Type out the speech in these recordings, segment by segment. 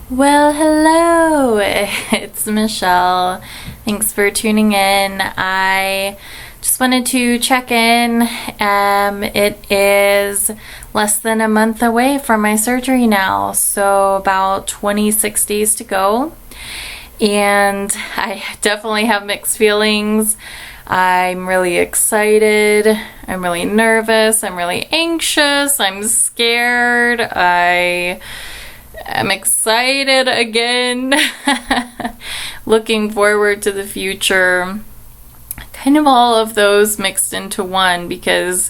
Well, hello, it's Michelle. Thanks for tuning in. I just wanted to check in. It is less than a month away from my surgery now, so about 26 days to go. And I definitely have mixed feelings. I'm really excited, I'm really nervous, I'm really anxious, I'm scared, I'm excited again, looking forward to the future, kind of all of those mixed into one, because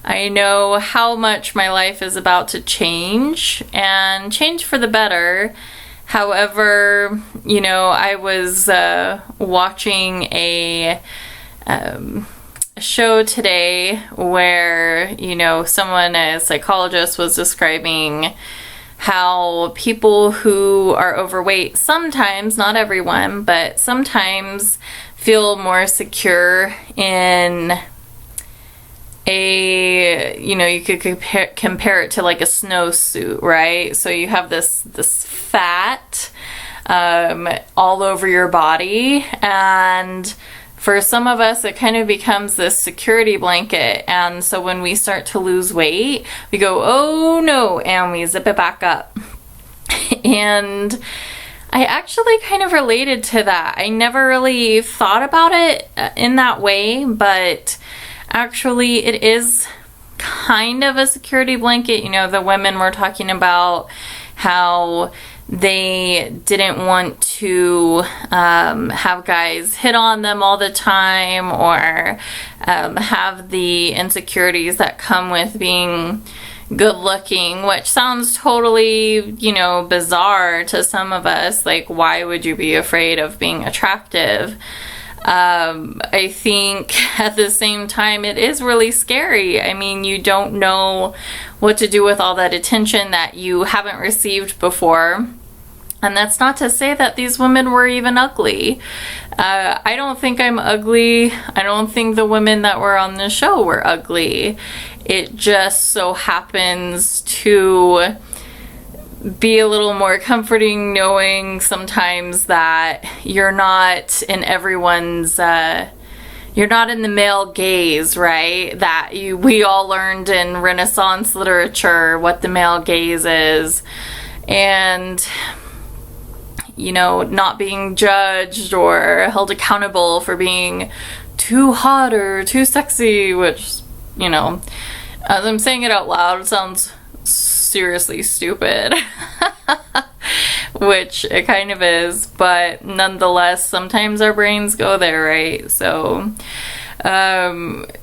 I know how much my life is about to change, and change for the better. However, I was watching a show today where, someone, a psychologist, was describing how people who are overweight sometimes, not everyone, but sometimes feel more secure in you could compare it to like a snowsuit, right? So you have this fat all over your body, and for some of us, it kind of becomes this security blanket. And so when we start to lose weight, we go, oh no, and we zip it back up. And I actually kind of related to that. I never really thought about it in that way, but actually it is kind of a security blanket. The women were talking about how they didn't want to have guys hit on them all the time, or have the insecurities that come with being good looking, which sounds totally, bizarre to some of us. Like, why would you be afraid of being attractive? I think at the same time, it is really scary. I mean, you don't know what to do with all that attention that you haven't received before. And that's not to say that these women were even ugly. I don't think I'm ugly. I don't think the women that were on the show were ugly. It just so happens to be a little more comforting knowing sometimes that you're not in everyone's you're not in the male gaze, right? That we all learned in Renaissance literature what the male gaze is, and not being judged or held accountable for being too hot or too sexy, which, as I'm saying it out loud, it sounds seriously stupid, which it kind of is, but nonetheless, sometimes our brains go there, right? So,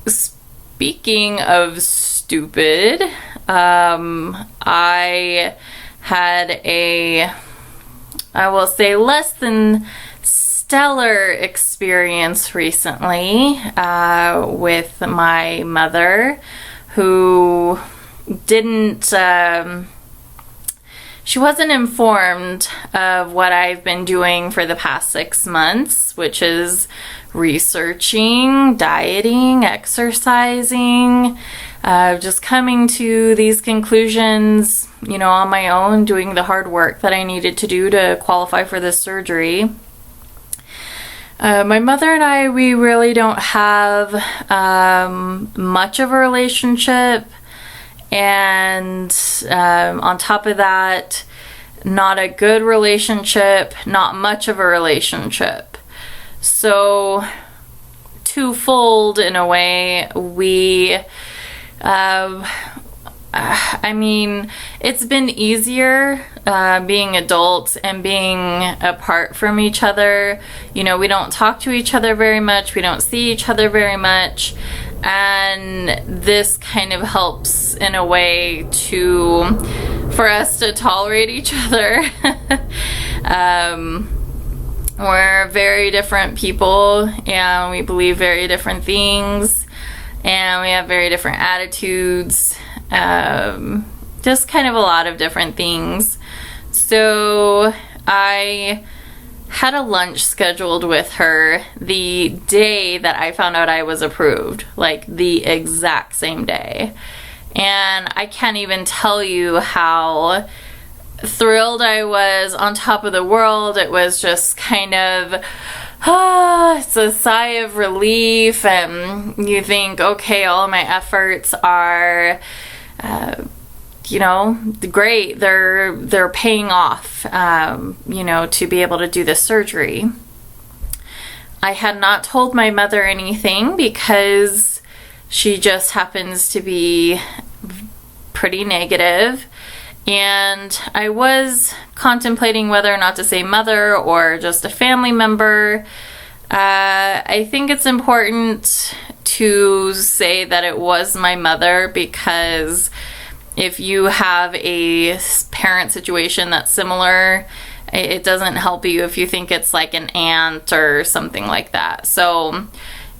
speaking of stupid, I had I will say, less than stellar experience recently with my mother, who didn't, she wasn't informed of what I've been doing for the past 6 months, which is researching, dieting, exercising, just coming to these conclusions, on my own, doing the hard work that I needed to do to qualify for this surgery. My mother and I, we really don't have much of a relationship, and on top of that, not a good relationship, not much of a relationship. So, twofold in a way, it's been easier being adults and being apart from each other. We don't talk to each other very much, we don't see each other very much, and this kind of helps in a way for us to tolerate each other. We're very different people, and we believe very different things, and we have very different attitudes, just kind of a lot of different things. So I had a lunch scheduled with her the day that I found out I was approved, like the exact same day. And I can't even tell you how thrilled I was, on top of the world. It was just kind of, it's a sigh of relief, and you think, okay, all my efforts are, great. They're paying off, to be able to do this surgery. I had not told my mother anything because she just happens to be pretty negative. And I was contemplating whether or not to say mother or just a family member. I think it's important to say that it was my mother, because if you have a parent situation that's similar, it doesn't help you if you think it's like an aunt or something like that. So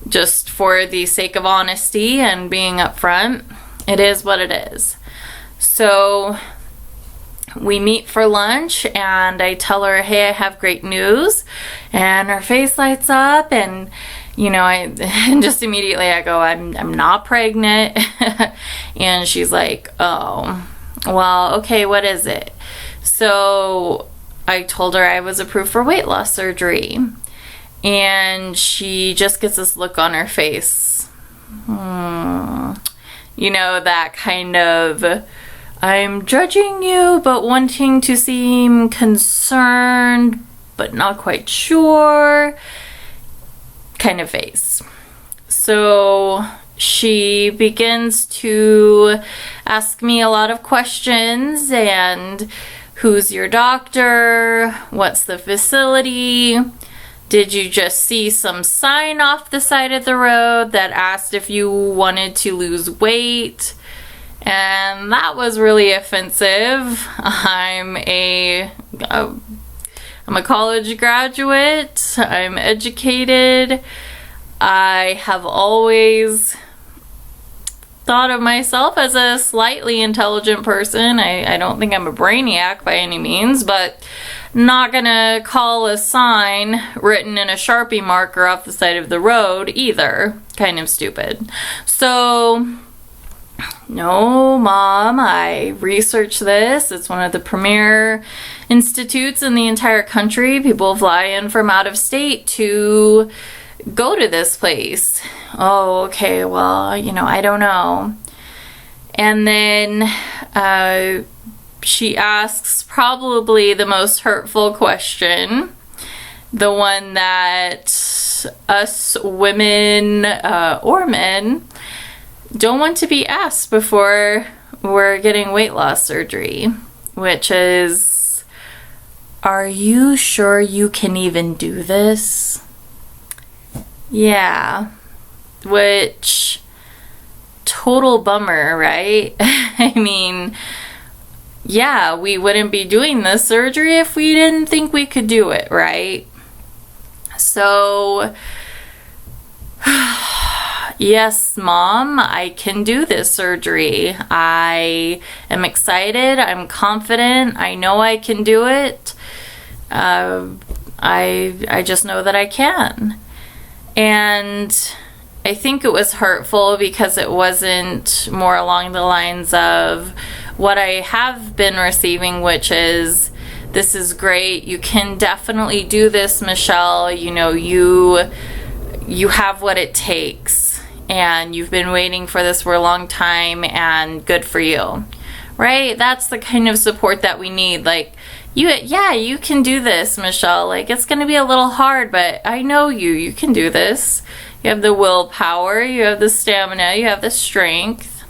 just for the sake of honesty and being upfront, it is what it is. So we meet for lunch, and I tell her, hey, I have great news, and her face lights up, and and just immediately I go, I'm not pregnant. And she's like, oh, well, okay, what is it? So I told her I was approved for weight loss surgery, and she just gets this look on her face. That kind of, I'm judging you, but wanting to seem concerned, but not quite sure kind of face. So she begins to ask me a lot of questions, and who's your doctor? What's the facility? Did you just see some sign off the side of the road that asked if you wanted to lose weight? And that was really offensive. I'm a college graduate. I'm educated. I have always thought of myself as a slightly intelligent person. I don't think I'm a brainiac by any means, but not gonna call a sign written in a Sharpie marker off the side of the road either. Kind of stupid. So, no, Mom, I researched this. It's one of the premier institutes in the entire country. People fly in from out of state to go to this place. Oh, okay, well, I don't know. And then she asks probably the most hurtful question, the one that us women or men don't want to be asked before we're getting weight loss surgery, which is, are you sure you can even do this? Yeah, which, total bummer, right? I mean, yeah, we wouldn't be doing this surgery if we didn't think we could do it, right? So, yes, Mom, I can do this surgery. I am excited. I'm confident. I know I can do it. I just know that I can. And I think it was hurtful because it wasn't more along the lines of what I have been receiving, which is, this is great. You can definitely do this, Michelle. You have what it takes, and you've been waiting for this for a long time, and good for you, right? That's the kind of support that we need. Like, you can do this, Michelle. Like, it's going to be a little hard, but I know you can do this. You have the willpower, you have the stamina, you have the strength.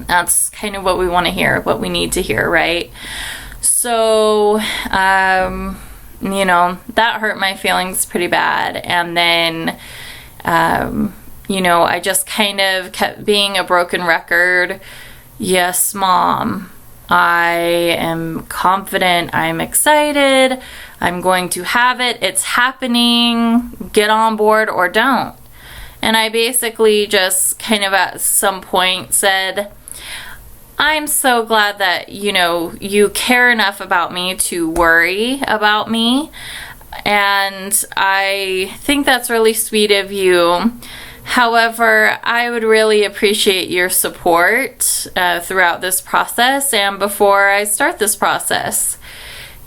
That's kind of what we want to hear, what we need to hear, right? So, that hurt my feelings pretty bad. And then, I just kind of kept being a broken record. Yes, Mom, I am confident, I'm excited, I'm going to have it, it's happening, get on board or don't. And I basically just kind of at some point said, I'm so glad that, you care enough about me to worry about me. And I think that's really sweet of you However, I would really appreciate your support throughout this process and before I start this process.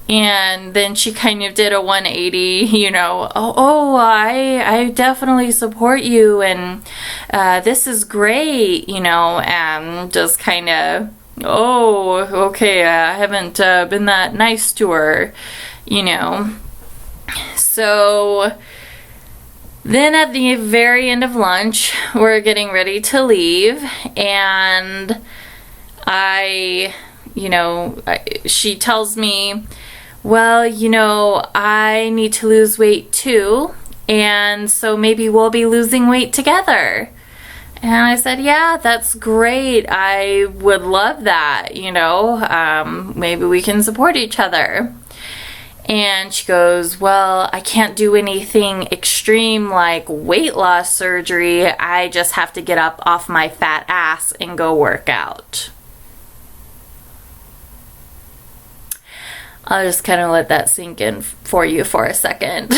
And then she kind of did a 180, you know, I definitely support you, and this is great, you know, and just kind of, oh, okay, I haven't been that nice to her, you know. So then at the very end of lunch, we're getting ready to leave, and she tells me, well, you know, I need to lose weight too, and so maybe we'll be losing weight together. And I said, yeah, that's great. I would love that, you know, maybe we can support each other. And she goes, well, I can't do anything extreme like weight loss surgery. I just have to get up off my fat ass and go work out. I'll just kind of let that sink in for you for a second.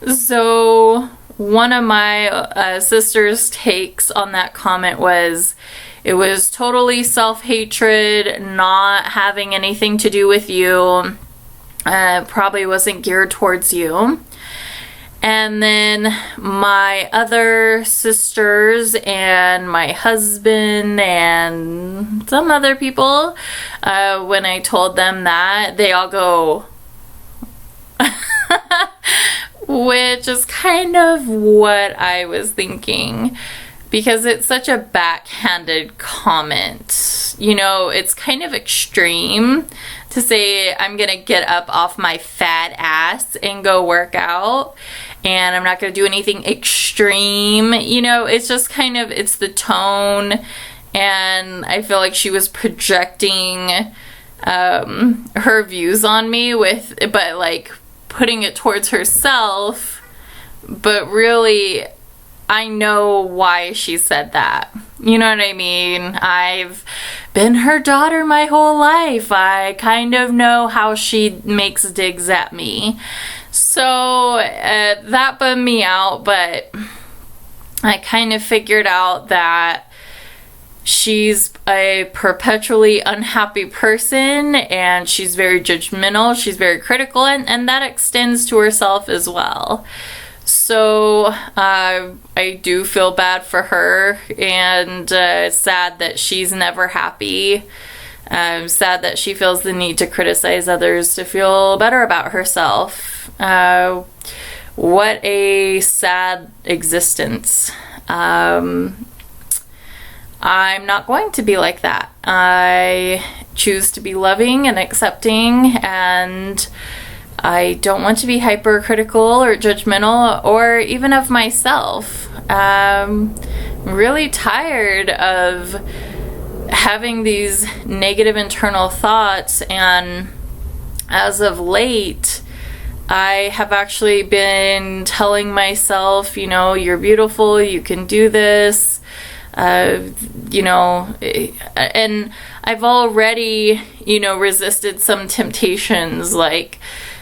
So one of my sister's takes on that comment was, it was totally self-hatred, not having anything to do with you, probably wasn't geared towards you. And then my other sisters and my husband and some other people, when I told them that, they all go, which is kind of what I was thinking, because it's such a backhanded comment. You know, it's kind of extreme to say I'm gonna get up off my fat ass and go work out, and I'm not gonna do anything extreme. You know, it's just kind of, it's the tone, and I feel like she was projecting her views on me but like putting it towards herself, but really I know why she said that. You know what I mean? I've been her daughter my whole life. I kind of know how she makes digs at me. So that bummed me out, but I kind of figured out that she's a perpetually unhappy person, and she's very judgmental, she's very critical, and that extends to herself as well. So I do feel bad for her, and sad that she's never happy. Sad that she feels the need to criticize others to feel better about herself. What a sad existence. I'm not going to be like that. I choose to be loving and accepting, and I don't want to be hypercritical or judgmental or even of myself. I'm really tired of having these negative internal thoughts, and as of late, I have actually been telling myself, you know, you're beautiful, you can do this, you know, and I've already, you know, resisted some temptations, like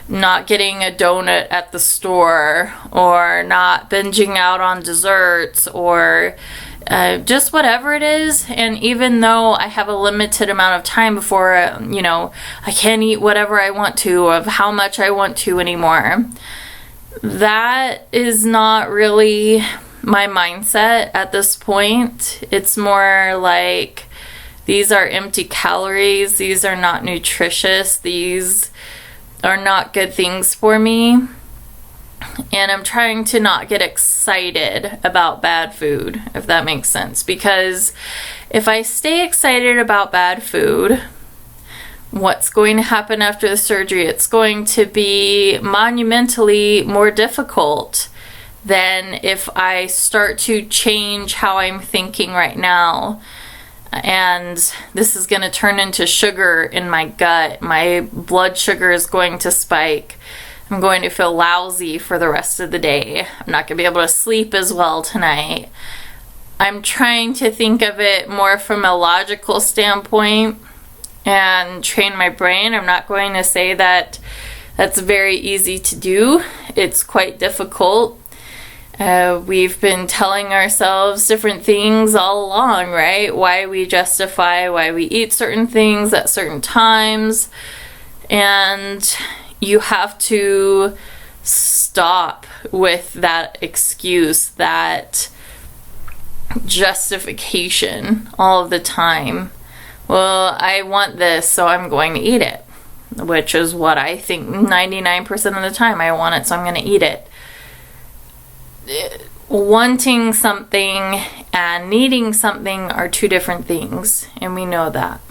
not getting a donut at the store, or not binging out on desserts, or just whatever it is. And even though I have a limited amount of time before, you know, I can't eat whatever I want to, of how much I want to anymore, that is not really my mindset at this point. It's more like, these are empty calories, these are not nutritious, these are not good things for me. And I'm trying to not get excited about bad food, if that makes sense. Because if I stay excited about bad food, what's going to happen after the surgery? It's going to be monumentally more difficult than if I start to change how I'm thinking right now. And this is going to turn into sugar in my gut. My blood sugar is going to spike. I'm going to feel lousy for the rest of the day. I'm not going to be able to sleep as well tonight. I'm trying to think of it more from a logical standpoint and train my brain. I'm not going to say that that's very easy to do. It's quite difficult. We've been telling ourselves different things all along, right? Why we justify why we eat certain things at certain times. And you have to stop with that excuse, that justification all of the time. Well, I want this, so I'm going to eat it, which is what I think 99% of the time. I want it, so I'm going to eat it. Wanting something and needing something are two different things, and we know that.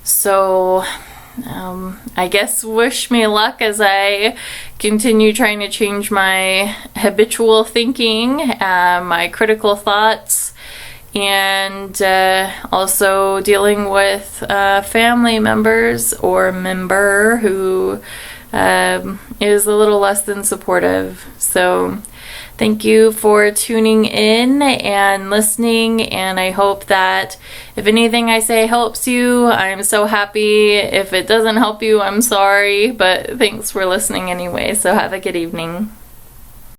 So I guess wish me luck as I continue trying to change my habitual thinking, my critical thoughts, and also dealing with family members or member who is a little less than supportive. So thank you for tuning in and listening, and I hope that if anything I say helps you, I'm so happy. If it doesn't help you, I'm sorry, but thanks for listening anyway, so have a good evening.